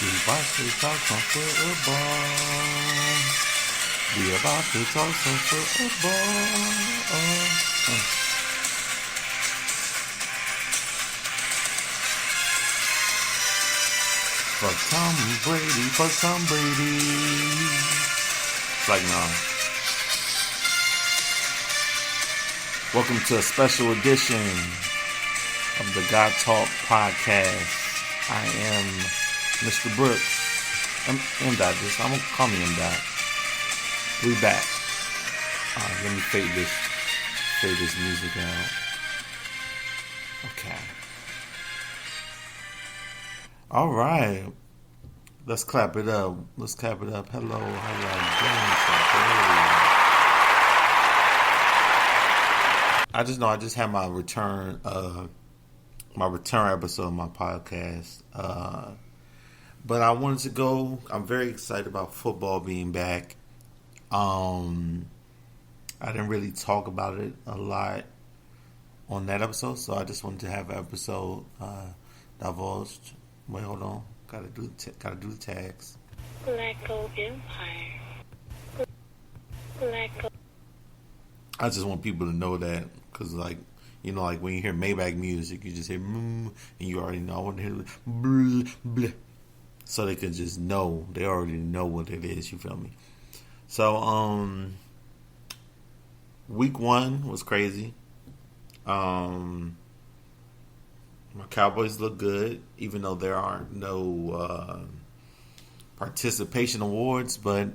We about to talk some football. We about to talk some football. Fuck Tom Brady, fuck Tom Brady. It's like, nah. Welcome to a special edition of the God Talk podcast. I am Mr. Brooks. M. Dot. I'm gonna call me M. Dot. We back. Let me fade this music out. Okay. All right. Let's clap it up. Hello, I just know I just had my return episode of my podcast. But I wanted to go. I'm very excited about football being back. I didn't really talk about it a lot on that episode, so I just wanted to have an episode divulged. Wait, hold on. Gotta do the tags. Black Gold Empire. Black Gold. I just want people to know that, because like when you hear Maybach music, you just hear and you already know. I want to hear blah, blah, so they can just know. They already know what it is. You feel me? So week 1 was crazy. My Cowboys look good, even though there aren't no participation awards. But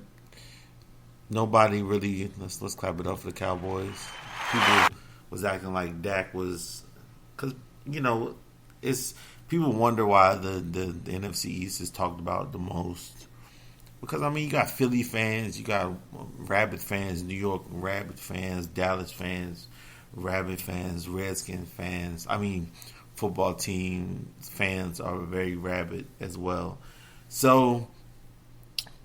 nobody really. Let's clap it up for the Cowboys. People was acting like Dak was, because it's people wonder why the NFC East is talked about the most. Because you got Philly fans, you got Rabbit fans, New York Rabbit fans, Dallas fans, Rabbit fans, Redskin fans. Football team fans are very rabid as well. So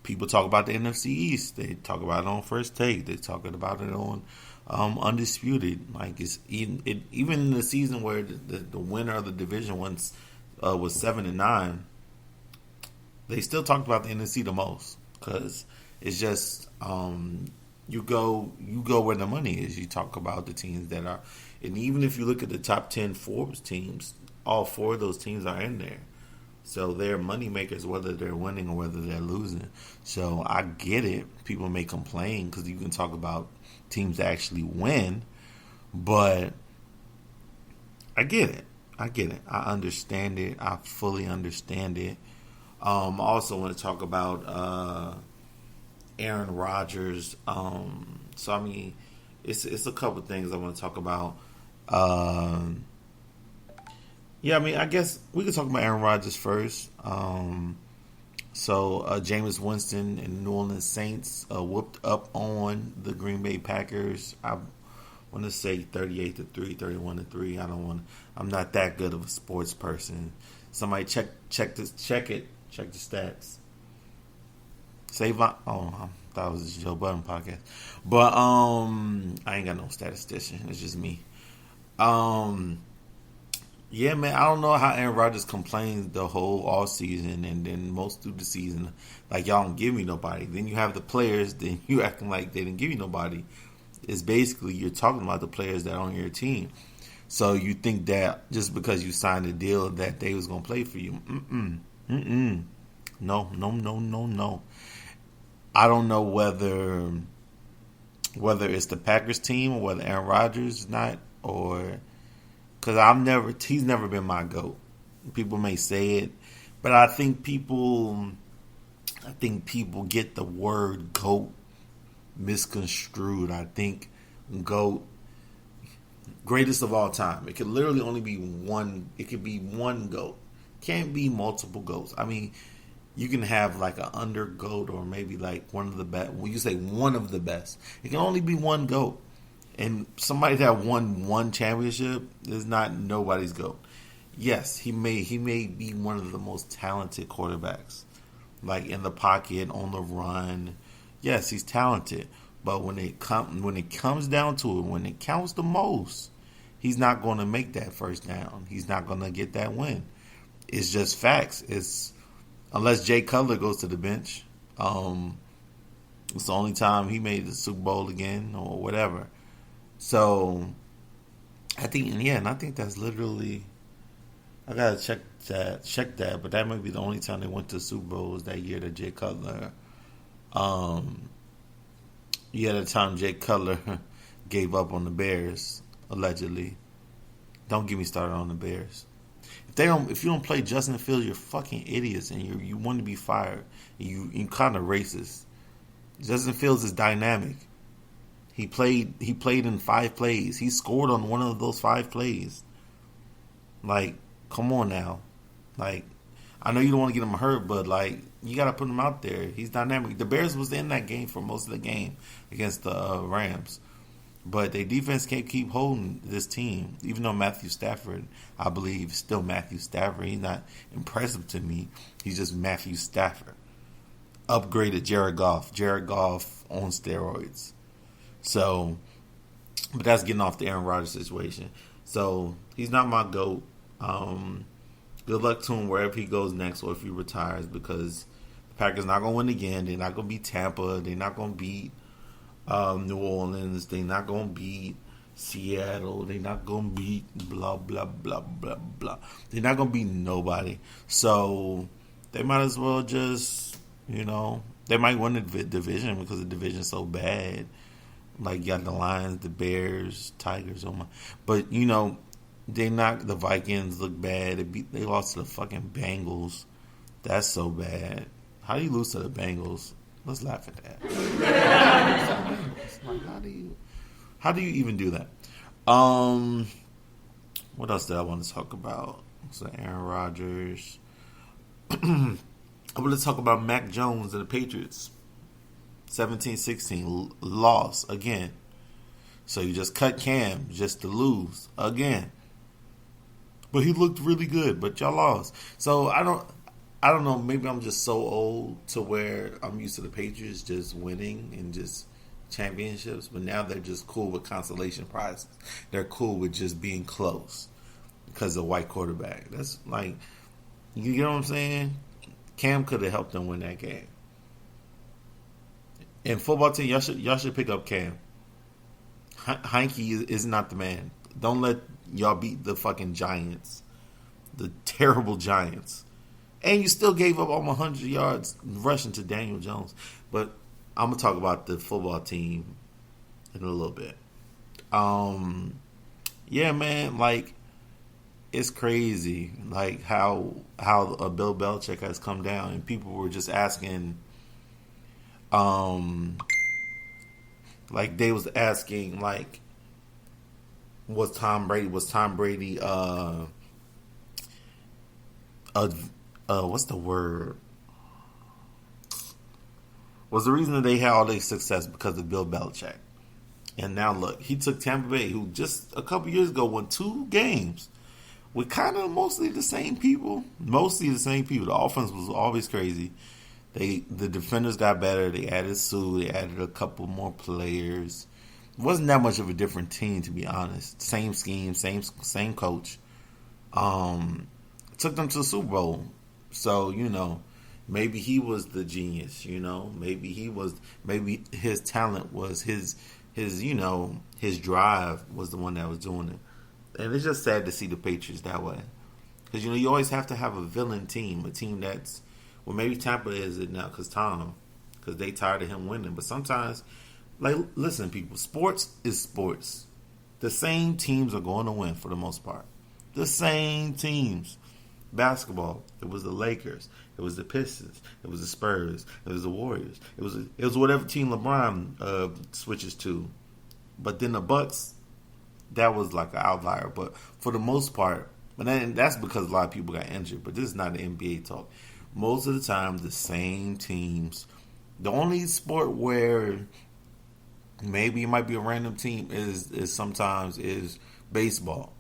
people talk about the NFC East. They talk about it on First Take. They talk about it on Undisputed. Like even in the season where the winner of the division was 7-9, they still talked about the NFC the most, because it's just you go where the money is. You talk about the teams that are. And even if you look at the top 10 Forbes teams, all 4 of those teams are in there. So they're money makers, whether they're winning or whether they're losing. So I get it. People may complain because you can talk about teams that actually win. But I get it. I understand it. I fully understand it. I also want to talk about Aaron Rodgers. It's a couple things I want to talk about. I guess we could talk about Aaron Rodgers first. Jameis Winston and the New Orleans Saints whooped up on the Green Bay Packers. I want to say 38-3, 31-3. I'm not that good of a sports person. Somebody check the stats. I thought it was a Joe Budden podcast, but I ain't got no statistician. It's just me. Yeah, man, I don't know how Aaron Rodgers complains the whole all season, and then most through the season, like, y'all don't give me nobody. Then you have the players, then you acting like they didn't give you nobody. It's basically you're talking about the players that are on your team. So you think that just because you signed a deal that they was gonna play for you? No. I don't know whether it's the Packers team or whether Aaron Rodgers is not, or because he's never been my GOAT. People may say it, but I think people get the word GOAT misconstrued. I think GOAT, greatest of all time. It could literally only be one. It could be one GOAT. Can't be multiple GOATs. You can have like an under GOAT, or maybe like one of the best. When you say one of the best, it can only be one GOAT. And somebody that won one championship is not nobody's GOAT. Yes, he may be one of the most talented quarterbacks, like in the pocket, on the run. Yes, he's talented, but when it comes down to it, when it counts the most, he's not going to make that first down. He's not going to get that win. It's just facts. unless Jay Cutler goes to the bench. It's the only time he made the Super Bowl again or whatever. So I think, and I think that's literally. I gotta check that, but that might be the only time they went to the Super Bowl was that year that Jay Cutler. The time Jay Cutler gave up on the Bears allegedly. Don't get me started on the Bears. If you don't play Justin Fields, you're fucking idiots, and you want to be fired. You kind of racist. Justin Fields is dynamic. He played in 5 plays. He scored on one of those 5 plays. Like, come on now. Like, I know you don't want to get him hurt, but like, you got to put him out there. He's dynamic. The Bears was in that game for most of the game against the Rams. But their defense can't keep holding this team. Even though Matthew Stafford, I believe, is still Matthew Stafford. He's not impressive to me. He's just Matthew Stafford. Upgraded Jared Goff. Jared Goff on steroids. So, but that's getting off the Aaron Rodgers situation. So, he's not my GOAT. Good luck to him wherever he goes next or if he retires, because the Packers not going to win again. They're not going to beat Tampa. They're not going to beat New Orleans. They're not going to beat Seattle. They're not going to beat blah, blah, blah, blah, blah. They're not going to beat nobody. So they might as well just, they might win the division because the division's so bad. Like, you got the Lions, the Bears, Tigers. But, they knocked the Vikings look bad. They lost to the fucking Bengals. That's so bad. How do you lose to the Bengals? Let's laugh at that. Like, how do you even do that? What else did I want to talk about? So Aaron Rodgers. I want to talk about Mac Jones and the Patriots. 17-16 loss again. So you just cut Cam just to lose again. But he looked really good, but y'all lost. So I don't know, maybe I'm just so old to where I'm used to the Patriots just winning and just championships, but now they're just cool with consolation prizes. They're cool with just being close because of white quarterback. That's like, you know what I'm saying? Cam could have helped them win that game. And football team, y'all should pick up Cam. Heineke is not the man. Don't let y'all beat the fucking Giants, the terrible Giants, and you still gave up almost 100 yards rushing to Daniel Jones. But I'm gonna talk about the football team in a little bit. Yeah, man, like, it's crazy, like how Bill Belichick has come down, and people were just asking. Like, they was asking, like, was Tom Brady what's the word? Was the reason that they had all their success because of Bill Belichick. And now look, he took Tampa Bay, who just a couple years ago won 2 games with kind of mostly the same people. The offense was always crazy. The defenders got better. They added Sue. They added a couple more players. It wasn't that much of a different team, to be honest. Same scheme, same coach. Took them to the Super Bowl. So, maybe he was the genius, Maybe his talent was his drive was the one that was doing it. And it's just sad to see the Patriots that way. Because, you always have to have a villain team. A team that's, well, maybe Tampa is it now because they tired of him winning. But sometimes, like, listen, people, sports is sports. The same teams are going to win for the most part. The same teams. Basketball, it was the Lakers, it was the Pistons, it was the Spurs, it was the Warriors, it was whatever team LeBron switches to. But then the Bucks, that was like an outlier. But for the most part, but then that's because a lot of people got injured. But this is not an NBA talk. Most of the time, the same teams. The only sport where maybe it might be a random team is sometimes baseball.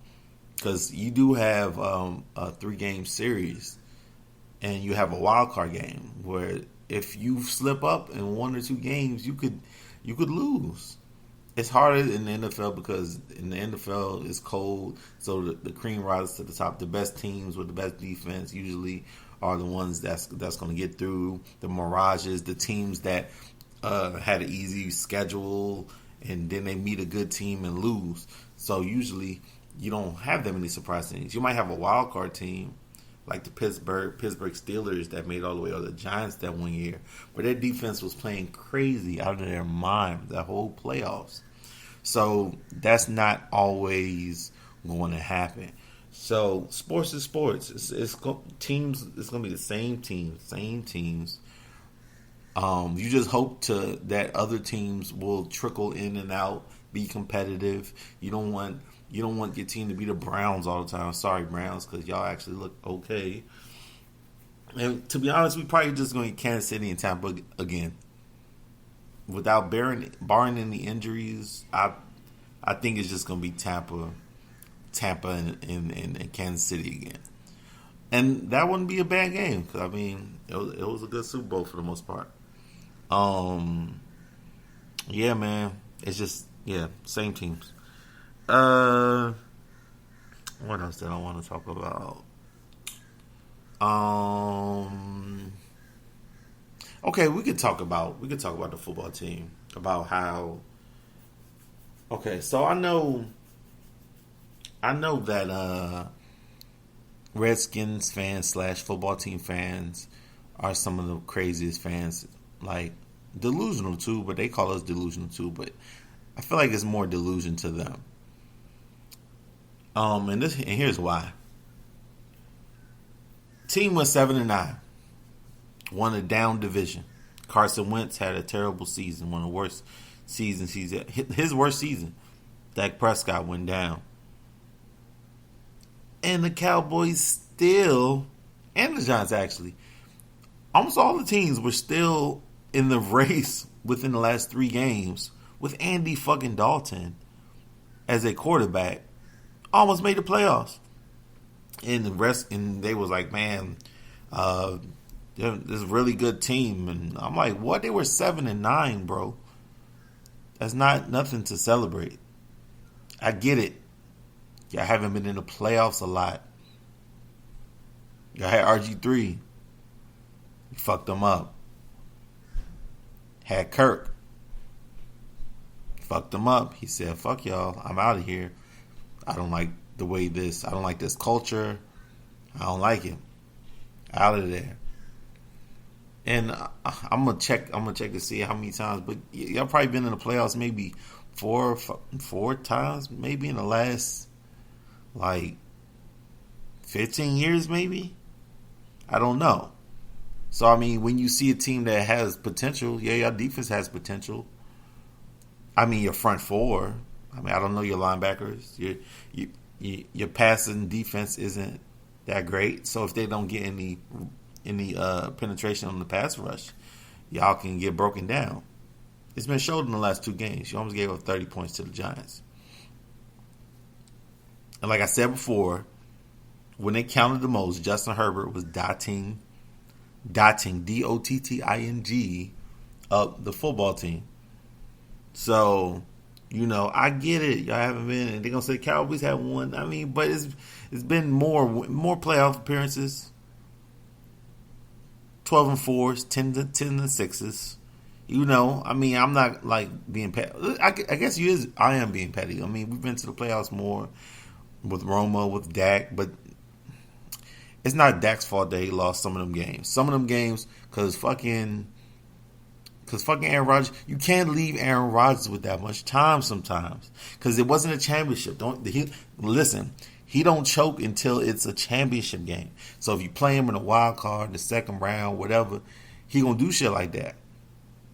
Because you do have a 3-game series, and you have a wild card game where if you slip up in 1 or 2 games, you could lose. It's harder in the NFL because in the NFL it's cold, so the cream rises to the top. The best teams with the best defense usually are the ones that's going to get through. The Mirages, the teams that had an easy schedule, and then they meet a good team and lose. So usually you don't have that many surprise teams. You might have a wild card team like the Pittsburgh Steelers that made all the way, or the Giants that one year, but their defense was playing crazy out of their mind the whole playoffs. So that's not always going to happen. So sports is sports. It's teams. It's going to be the same teams. You just hope that other teams will trickle in and out, be competitive. You don't want your team to be the Browns all the time. Sorry, Browns, because y'all actually look okay. And to be honest, we probably just going to get Kansas City and Tampa again. Without barring any injuries, I think it's just going to be Tampa and Kansas City again. And that wouldn't be a bad game, because, I mean, it was a good Super Bowl for the most part. Yeah, man. It's just, same teams. What else did I want to talk about? Okay, we could talk about the football team, about how. Okay, so I know that Redskins fans / football team fans are some of the craziest fans, like delusional too, but they call us delusional too, but I feel like it's more delusion to them. And here's why. Team was 7-9, won a down division. Carson Wentz had a terrible season, one of the worst seasons his worst season. Dak Prescott went down, and the Cowboys still, and the Giants actually, almost all the teams were still in the race within the last 3 games with Andy fucking Dalton as a quarterback. Almost made the playoffs. And the rest, and they was like, man, this is a really good team. And I'm like, what? They were 7-9, bro. That's nothing to celebrate. I get it. Y'all haven't been in the playoffs a lot. Y'all had RG3. You fucked them up. Had Kirk. Fucked them up. He said, fuck y'all. I'm out of here. I don't like I don't like this culture. I don't like it. Out of there. And I'm gonna check to see how many times. But y'all probably been in the playoffs maybe four times, maybe in the last like 15 years, maybe. I don't know. So I mean, when you see a team that has potential, your defense has potential. I mean, your front four. I mean, I don't know your linebackers. Your passing defense isn't that great. So if they don't get any penetration on the pass rush, y'all can get broken down. It's been showed in the last 2 games. You almost gave up 30 points to the Giants. And like I said before, when they counted the most, Justin Herbert was dotting Dotting up the football team. So, I get it. Y'all haven't been, and they're gonna say Cowboys have one. I mean, but it's been more playoff appearances. 12-4s, 10-6s. I mean, I'm not like being petty. I guess I am being petty. I mean, we've been to the playoffs more with Roma, with Dak, but it's not Dak's fault that he lost some of them games. Some of them games, because fucking Aaron Rodgers, you can't leave Aaron Rodgers with that much time sometimes, because it wasn't a championship. He don't choke until it's a championship game. So if you play him in a wild card, the second round, whatever, he gonna do shit like that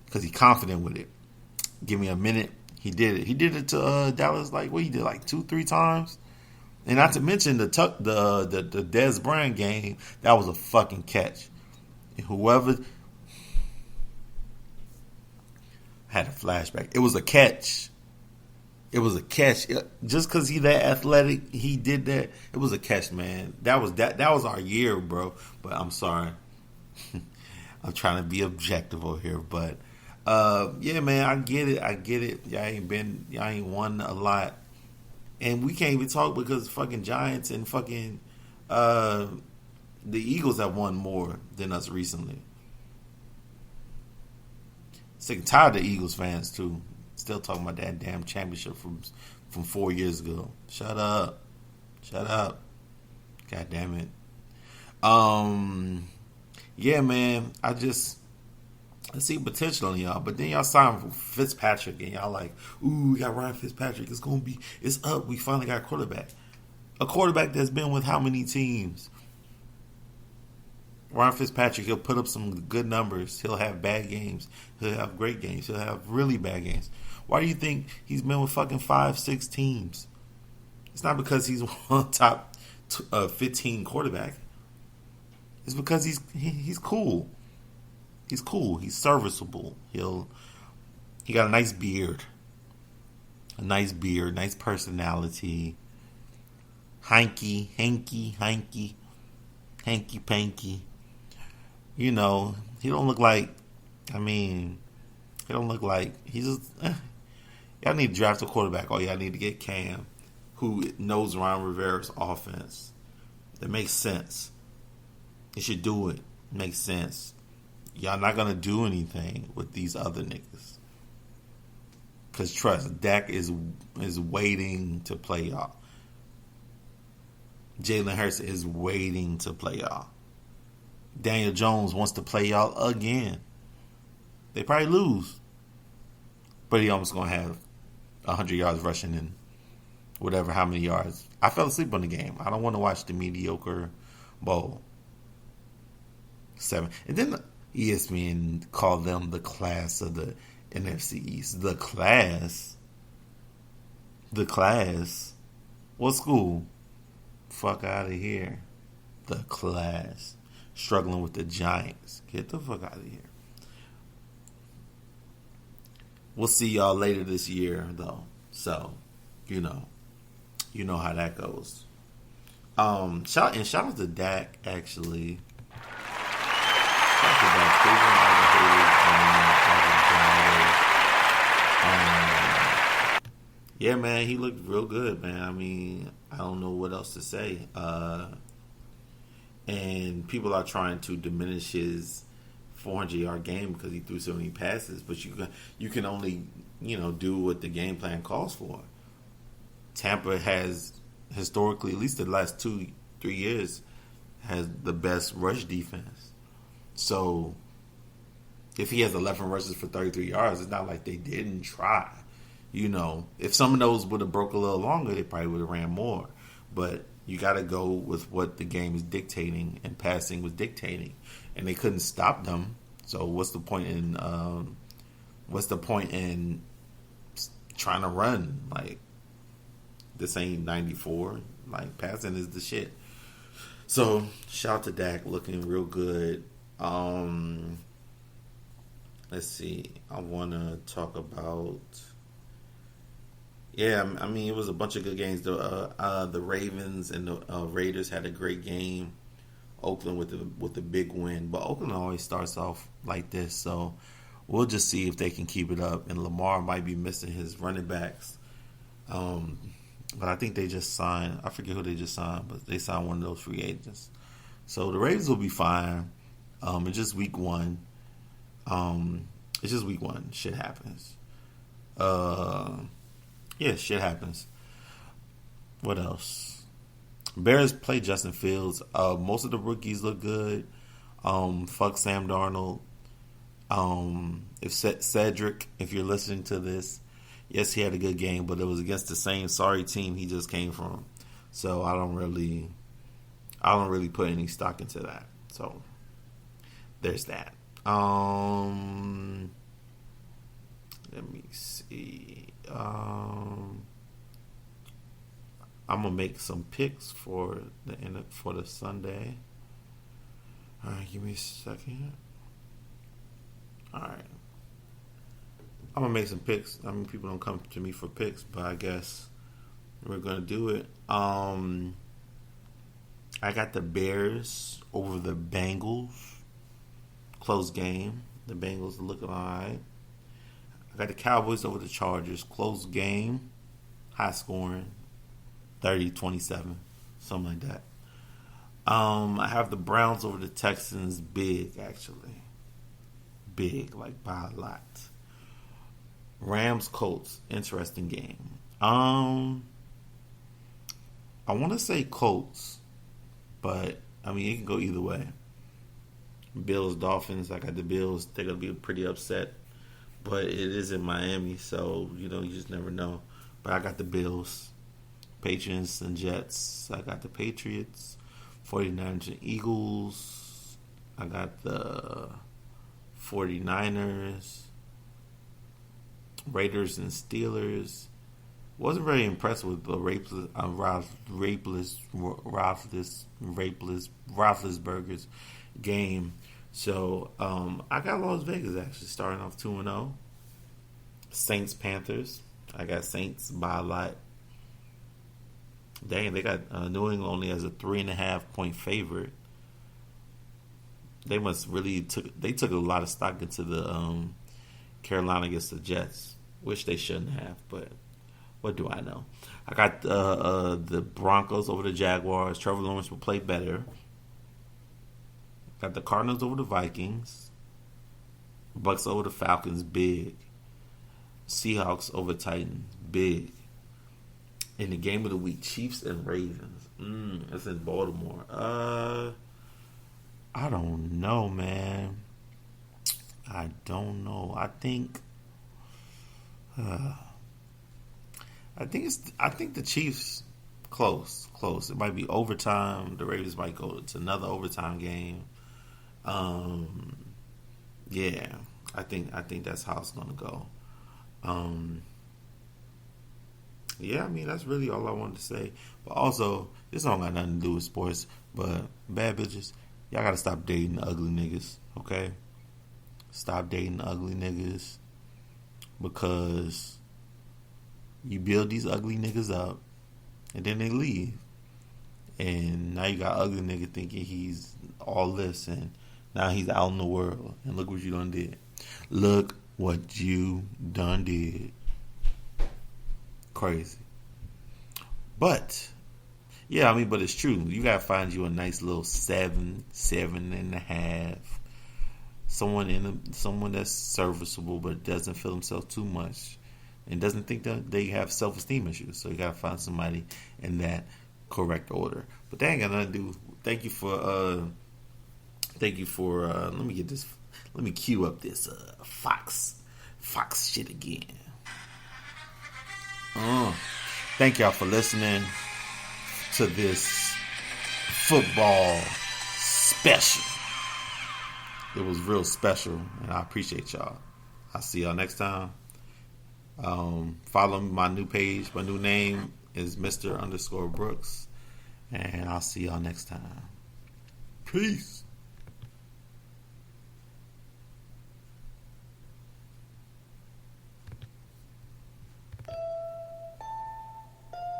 because he's confident with it. Give me a minute. He did it. He did it to Dallas he did 2-3 times. And not to mention the Dez Bryant game, that was a fucking catch. Whoever had a flashback. It was a catch. Just because he's that athletic, he did that. It was a catch, man. That was our year, bro. But I'm sorry. I'm trying to be objective over here, but yeah, man, I get it. Y'all ain't won a lot. And we can't even talk because fucking Giants and fucking the Eagles have won more than us recently. Sick and tired of the Eagles fans too. Still talking about that damn championship from 4 years ago. Shut up. Shut up. God damn it. Yeah, man. I see potential in y'all, but then y'all sign Fitzpatrick and y'all like, ooh, we got Ryan Fitzpatrick. It's up. We finally got a quarterback that's been with how many teams? Ryan Fitzpatrick, he'll put up some good numbers. He'll have bad games. He'll have great games. He'll have really bad games. Why do you think he's been with fucking 5-6 teams? It's not because he's one top 15 quarterback. It's because he's cool. He's cool. He's serviceable. He got a nice beard. Nice personality. Hanky panky. You know, he don't look like. He's just. Y'all need to draft a quarterback. Or y'all need to get Cam, who knows Ron Rivera's offense. That makes sense. You should do it. Makes sense. Y'all not gonna do anything with these other niggas. Cause trust, Dak is waiting to play y'all. Jalen Hurts is waiting to play y'all. Daniel Jones wants to play y'all again. They probably lose, but he almost gonna have 100 yards rushing and whatever, how many yards. I fell asleep on the game. I don't want to watch the mediocre bowl. 7. And then ESPN called them the class of the NFC East. The class? What school? Fuck out of here. The class. Struggling with the Giants. Get the fuck out of here. We'll see y'all later this year, though. So, you know how that goes. Shout out to Dak, actually. Shout out to Dak. Yeah, man, he looked real good, man. I mean, I don't know what else to say. And people are trying to diminish his 400-yard game because he threw so many passes, but you can only do what the game plan calls for. Tampa has historically, at least the last 2-3 years, has the best rush defense. So if he has 11 rushes for 33 yards, it's not like they didn't try. If some of those would have broke a little longer, they probably would have ran more. But you got to go with what the game is dictating, and passing was dictating, and they couldn't stop them. So what's the point in trying to run? Like, this ain't 94. Like, passing is the shit. So shout out to Dak, looking real good. Let's see. I want to talk about. Yeah, I mean, it was a bunch of good games. The Ravens and the Raiders had a great game. Oakland with the big win, but Oakland always starts off like this, so we'll just see if they can keep it up. And Lamar might be missing his running backs, but I think they just signed. I forget who they just signed, but they signed one of those free agents. So the Ravens will be fine. It's just week one. Shit happens. Yeah, shit happens. What else? Bears play Justin Fields. Most of the rookies look good. Fuck Sam Darnold. If Cedric, if you're listening to this, yes, he had a good game, but it was against the same sorry team he just came from. So I don't really put any stock into that. So there's that. Let me see. I'm gonna make some picks for the Sunday. All right, give me a second. All right, I'm gonna make some picks. I mean, people don't come to me for picks, but I guess we're gonna do it. I got the Bears over the Bengals. Close game. The Bengals are looking alright. I got the Cowboys over the Chargers. Close game. High scoring. 30-27. Something like that. I have the Browns over the Texans big, actually. Big, like by a lot. Rams Colts, interesting game. I want to say Colts, but I mean it can go either way. Bills Dolphins, I got the Bills. They're gonna be pretty upset, but it is in Miami, so you just never know. But I got the Bills. Patriots and Jets. I got the Patriots. 49ers and Eagles. I got the 49ers. Raiders and Steelers. Wasn't very impressed with the Roethlisberger's game. So I got Las Vegas actually starting off 2-0. Saints Panthers. I got Saints by a lot. Dang, they got New England only as a 3.5 point favorite. They must really took a lot of stock into the Carolina against the Jets, which they shouldn't have, but what do I know? I got the Broncos over the Jaguars. Trevor Lawrence will play better. Got the Cardinals over the Vikings. Bucks over the Falcons, big. Seahawks over Titans, big. In the game of the week, Chiefs and Ravens. That's in Baltimore. I don't know, man. I don't know. I think the Chiefs close. It might be overtime. The Ravens might go to another overtime game. Yeah, I think that's how it's gonna go. Yeah, I mean that's really all I wanted to say. But also, this don't got nothing to do with sports. But bad bitches, y'all gotta stop dating ugly niggas, okay? Stop dating ugly niggas because you build these ugly niggas up and then they leave. And now you got ugly nigga thinking he's all this and now he's out in the world. And look what you done did. Look what you done did. Crazy. But yeah, I mean, but it's true. You gotta find you a nice little 7.5. Someone that's serviceable but doesn't feel himself too much and doesn't think that they have self-esteem issues. So you gotta find somebody in that correct order. But that ain't got nothing to do. Thank you for let me get this. Let me cue up this Fox shit again. Thank y'all for listening to this football special. It was real special, and I appreciate y'all. I'll see y'all next time. Follow my new page. My new name is Mr._Brooks, and I'll see y'all next time. Peace.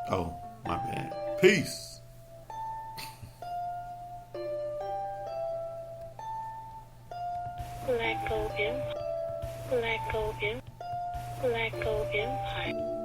Oh, my bad. Peace. Black Gold Empire.